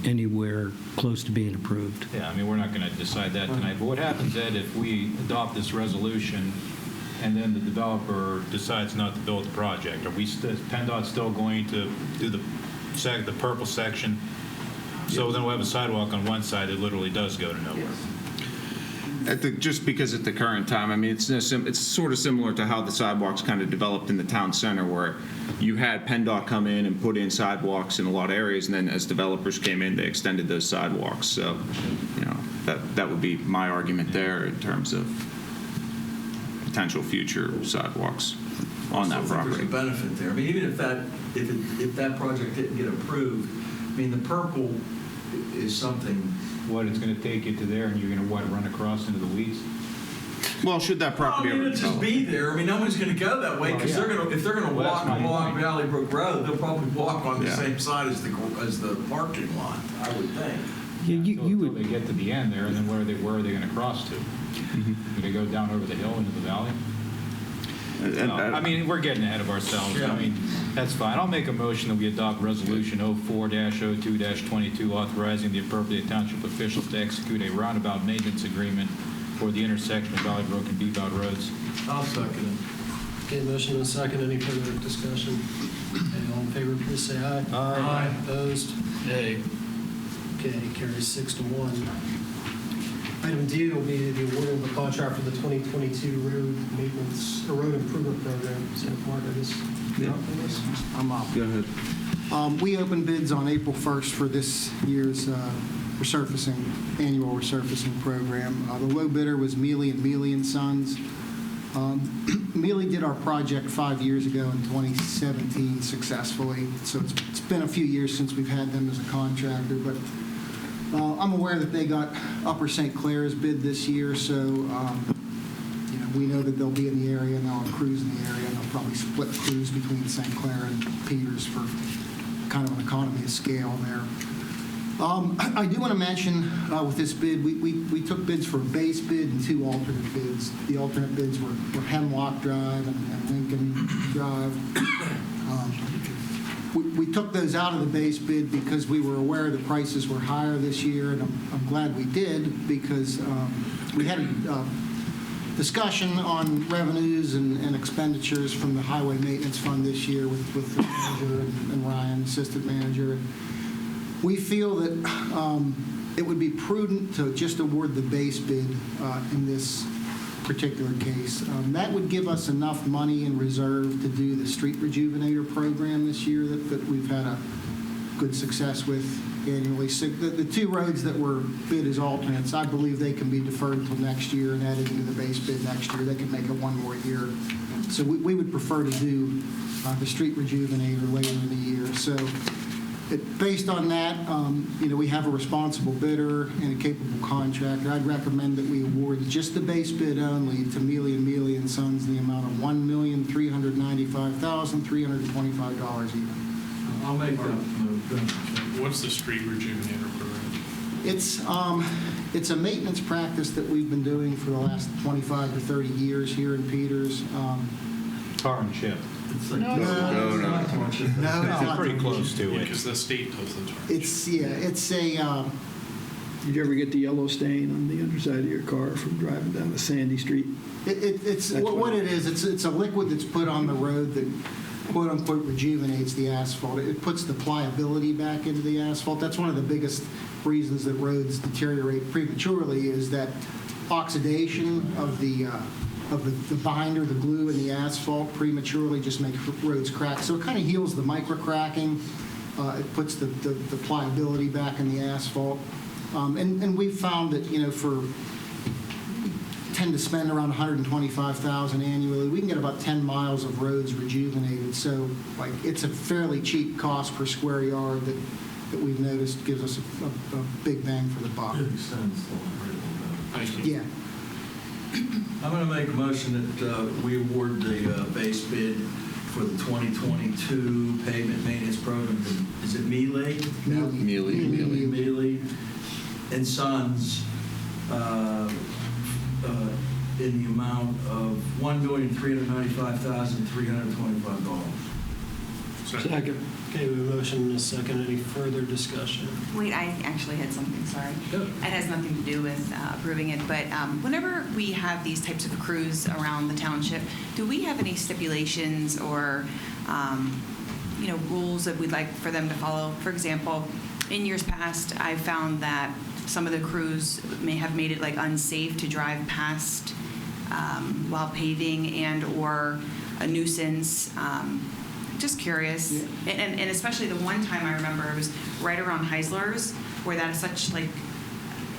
anywhere close to being approved. Yeah, I mean, we're not going to decide that tonight. But what happens, Ed, if we adopt this resolution and then the developer decides not to build the project? Are we, PennDOT still going to do the purple section? So then we'll have a sidewalk on one side that literally does go to nowhere. Just because at the current time, I mean, it's sort of similar to how the sidewalks kind of developed in the town center, where you had PennDOT come in and put in sidewalks in a lot of areas, and then as developers came in, they extended those sidewalks. So, you know, that would be my argument there in terms of potential future sidewalks on that property. There's a benefit there. I mean, even if that project didn't get approved, I mean, the purple is something. What, it's going to take you to there and you're going to, run across into the weeds? Well, should that property I mean, ever it'll just be there. I mean, nobody's going to go that way because if they're going to walk along Valley Brook Road, they'll probably walk on the same side as the parking lot, I would think. Yeah, you would. They get to the end there, and then where are they going to cross to? Do they go down over the hill into the valley? No, I mean, we're getting ahead of ourselves. Yeah. I mean, that's fine. I'll make a motion that we adopt Resolution 04-02-22, authorizing the appropriate township officials to execute a roundabout maintenance agreement for the intersection of Valley Brook and Beebout Roads. I'll second it. Okay, motion and a second. Any further discussion? Okay, all in favor, please say aye. Aye. Opposed? Hey. Okay, carries 6-1. Item D will be the award of the contract for the 2022 road maintenance, or road improvement program. So, Mark, I guess. Yeah. I'm up. Go ahead. We opened bids on April 1st for this year's annual resurfacing program. The low bidder was Mealy & Mealy & Sons. Mealy did our project 5 years ago in 2017 successfully, so it's been a few years since we've had them as a contractor, but I'm aware that they got Upper St. Clair's bid this year, so we know that they'll be in the area and they'll cruise in the area, and they'll probably split crews between St. Clair and Peters for kind of an economy of scale there. I do want to mention with this bid, we took bids for a base bid and 2 alternate bids. The alternate bids were Hemlock Drive and Lincoln Drive. We took those out of the base bid because we were aware the prices were higher this year, and I'm glad we did, because we had a discussion on revenues and expenditures from the Highway Maintenance Fund this year with the manager and Ryan, assistant manager. We feel that it would be prudent to just award the base bid in this particular case. That would give us enough money in reserve to do the street rejuvenator program this year that we've had a good success with annually. So the 2 roads that were bid as alternates, I believe they can be deferred until next year and added into the base bid next year. They can make it 1 more year. So we would prefer to do the street rejuvenator later in the year. So based on that, we have a responsible bidder and a capable contractor. I'd recommend that we award just the base bid only to Mealy & Mealy & Sons in the amount of $1,395,325 even. I'll make that motion. What's the street rejuvenator program? It's a maintenance practice that we've been doing for the last 25 or 30 years here in Peters. Township. No, it's not. Pretty close to it. Because the state does the charge. It's a, Did you ever get the yellow stain on the underside of your car from driving down a sandy street? it's what it is. It's a liquid that's put on the road that quote unquote rejuvenates the asphalt. It puts the pliability back into the asphalt. That's one of the biggest reasons that roads deteriorate prematurely is that oxidation of the binder, the glue in the asphalt prematurely just makes roads crack. So it kind of heals the micro cracking. It puts the pliability back in the asphalt. And we've found that, tend to spend around $125,000 annually. We can get about 10 miles of roads rejuvenated. So, it's a fairly cheap cost per square yard that we've noticed gives us a big bang for the buck. Thank you. Yeah. I'm going to make a motion that we award the base bid for the 2022 pavement maintenance program. Is it Mealy? Mealy and Sons in the amount of $1,395,325. Second. Okay, we have a motion and a second. Any further discussion? Wait, I actually had something, sorry. Go. It has nothing to do with approving it, but whenever we have these types of crews around the township, do we have any stipulations or, rules that we'd like for them to follow? For example, in years past, I found that some of the crews may have made it unsafe to drive past while paving and or a nuisance. Just curious, and especially the one time I remember it was right around Heisler's, where that is such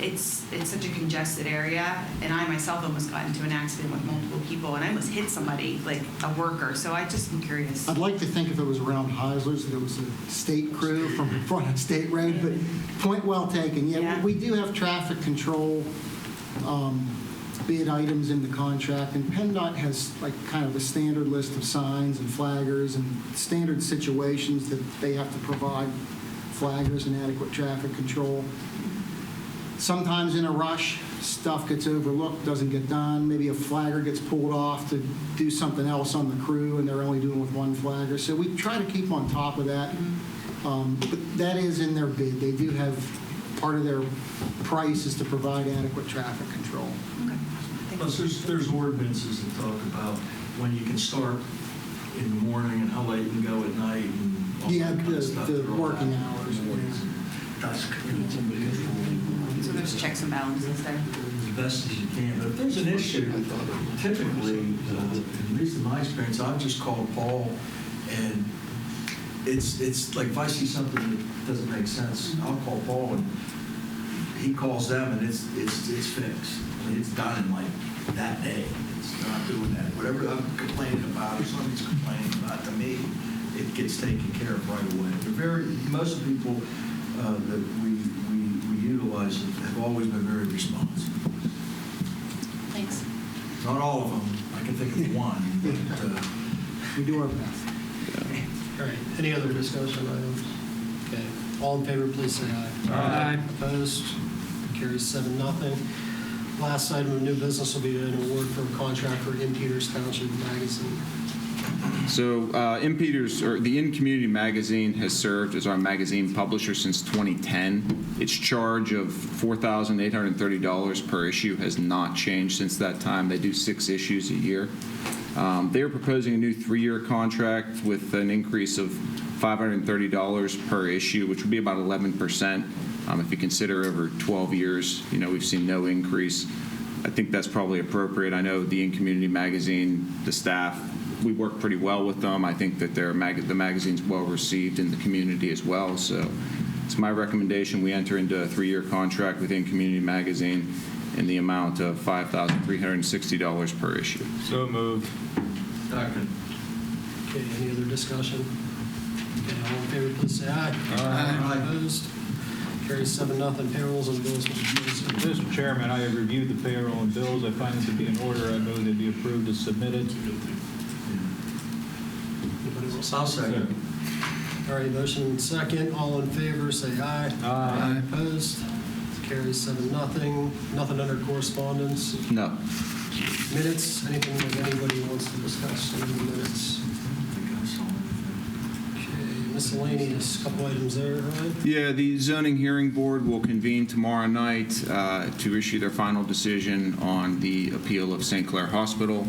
it's such a congested area, and I myself almost got into an accident with multiple people, and I almost hit somebody, a worker. So I just am curious. I'd like to think if it was around Heisler's that it was a state crew from in front of State Road, but point well taken. Yeah. We do have traffic control bid items in the contract, and PennDOT has kind of a standard list of signs and flaggers and standard situations that they have to provide flaggers and adequate traffic control. Sometimes in a rush, stuff gets overlooked, doesn't get done. Maybe a flagger gets pulled off to do something else on the crew, and they're only doing with one flagger. So we try to keep on top of that. But that is in their bid. They do have part of their price is to provide adequate traffic control. Okay. Plus, there's ordinances that talk about when you can start in the morning and how late you can go at night and all that kind of stuff. The working hours. Dusk. So there's checks and balances there. As best as you can. But if there's an issue, typically, at least in my experience, I've just called Paul, and it's like if I see something that doesn't make sense, I'll call Paul, and he calls them, and it's fixed. I mean, it's done in that day. It's not doing that. Whatever I'm complaining about or somebody's complaining about, to me, it gets taken care of right away. Most of the people that we utilize have always been very responsive. Thanks. Not all of them. I can think of one, but we do our best. All right. Any other discussion items? Okay. All in favor, please say aye. Aye. Opposed? Carries 7-0. Last item of new business will be an award for a contract for In Peters Township magazine. So In Peters, or the In Community magazine, has served as our magazine publisher since 2010. Its charge of $4,830 per issue has not changed since that time. They do 6 issues a year. They are proposing a new 3-year contract with an increase of $530 per issue, which would be about 11%. If you consider over 12 years, we've seen no increase. I think that's probably appropriate. I know the In Community magazine, the staff, we work pretty well with them. I think that the magazine's well received in the community as well. So it's my recommendation we enter into a 3-year contract with In Community magazine in the amount of $5,360 per issue. So moved. Second. Okay, any other discussion? Okay, all in favor, please say aye. Aye. Opposed? Carries 7-0. Payrolls and bills, Mr. Tracy. Mr. Chairman, I have reviewed the payroll and bills. I find this to be in order. I move they be approved as submitted. Anybody else? I'll second. All right, motion and second. All in favor, say aye. Aye. Opposed? Carries 7-0. Nothing under correspondence. No. Minutes, anything that anybody wants to discuss in the minutes? Okay, miscellaneous, couple items there, right? Yeah, the zoning hearing board will convene tomorrow night to issue their final decision on the appeal of St. Clair Hospital.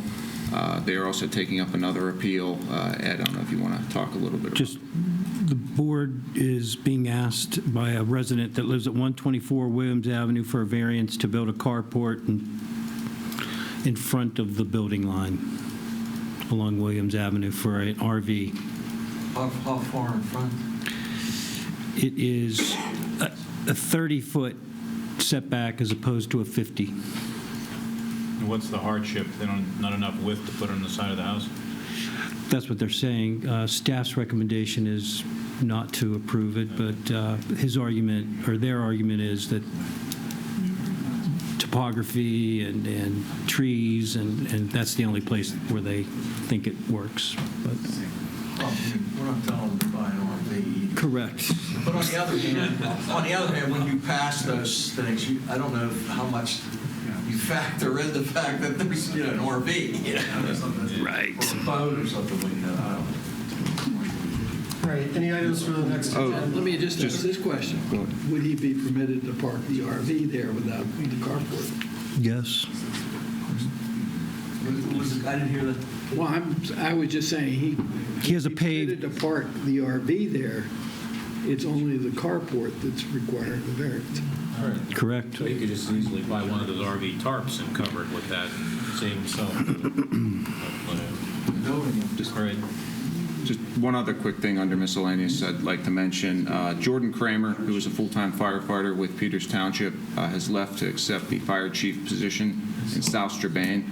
They are also taking up another appeal. Ed, I don't know if you want to talk a little bit about Just, the board is being asked by a resident that lives at 124 Williams Avenue for a variance to build a carport in front of the building line along Williams Avenue for an RV. How far in front? It is a 30-foot setback as opposed to a 50. And what's the hardship? They don't, not enough width to put on the side of the house? That's what they're saying. Staff's recommendation is not to approve it, but his argument, or their argument, is that topography and trees, and that's the only place where they think it works. But We're not telling them to buy an RV. correct. But on the other hand, when you pass those things, I don't know how much you factor in the fact that there's an RV, right, or a boat or something like that. I don't know. Right, any items for the next agenda? Let me just ask this question. Would he be permitted to park the RV there without the carport? Yes. I didn't hear that. Well, I was just saying, He has a permitted to park the RV there. It's only the carport that's required the variance. Correct. So you could just easily buy one of those RV tarps and cover it with that, save himself. Just one other quick thing under miscellaneous I'd like to mention. Jordan Kramer, who is a full-time firefighter with Peters Township, has left to accept the fire chief position in South Strabane.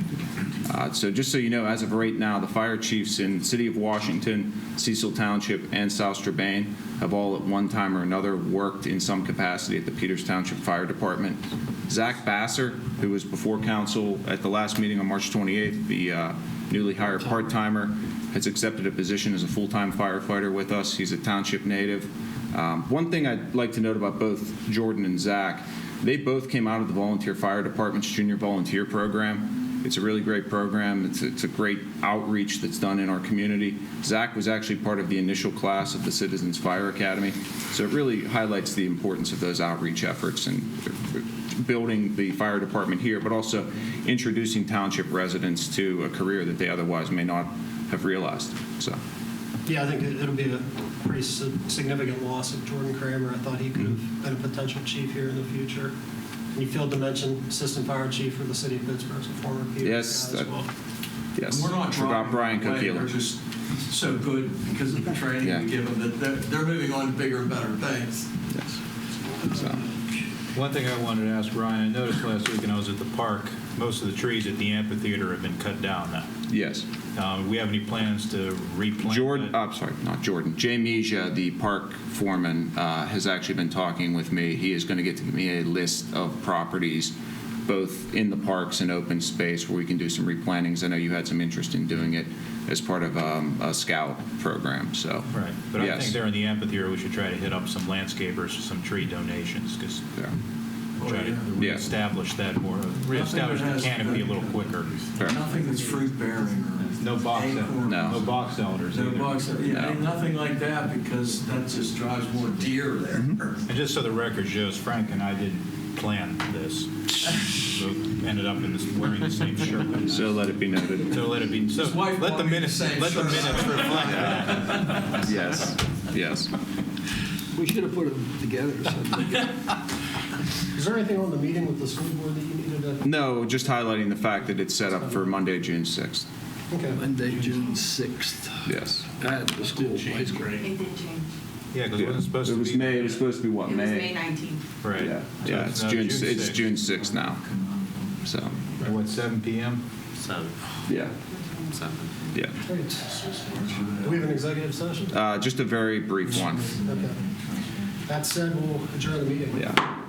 So just so you know, as of right now, the fire chiefs in the City of Washington, Cecil Township, and South Strabane have all at one time or another worked in some capacity at the Peters Township Fire Department. Zach Basser, who was before council at the last meeting on March 28th, the newly hired part-timer, has accepted a position as a full-time firefighter with us. He's a township native. One thing I'd like to note about both Jordan and Zach, they both came out of the Volunteer Fire Department's Junior Volunteer Program. It's a really great program. It's a great outreach that's done in our community. Zach was actually part of the initial class of the Citizens Fire Academy, so it really highlights the importance of those outreach efforts and building the fire department here, but also introducing township residents to a career that they otherwise may not have realized. So, Yeah, I think it'll be a pretty significant loss of Jordan Kramer. I thought he could have been a potential chief here in the future. And you failed to mention Assistant Fire Chief for the City of Pittsburgh, a former Peters yes, guy as well. Yes. We're not Forgot Brian driving away. Coquille. They're just so good because of the training we give them that they're moving on to bigger and better things. Yes. So. One thing I wanted to ask Ryan, I noticed last week when I was at the park, most of the trees at the amphitheater have been cut down now. Yes. We have any plans to replant? Jay Meja, the park foreman, has actually been talking with me. He is going to get to me a list of properties, both in the parks and open space, where we can do some replantings. I know you had some interest in doing it as part of a scout program. So right, but yes. I think there in the amphitheater we should try to hit up some landscapers for some tree donations because we'll try to reestablish that more, reestablish the canopy a little quicker. Nothing that's fruit bearing. No box elders. No box, nothing like that because that just drives more deer there. And just so the record shows, Frank and I didn't plan this. So ended up wearing the same shirt. So let it be noted. So let it be. So let the minutes reflect that. Yes. Yes. We should have put them together or something. Is there anything on the meeting with the school board that you needed to? No, just highlighting the fact that it's set up for Monday, June 6th. Okay. Monday, June 6th. Yes. At the school. High school. It did change. Yeah, because it wasn't supposed to be. It was supposed to be what? It was May 19th. Right. Yeah. So Yeah. It's June. It's 6th. June 6th now. So. What, 7 p.m.? 7. Yeah. 7. Yeah. Great. Do we have an executive session? Just a very brief one. Okay. That said, we'll adjourn the meeting. Yeah.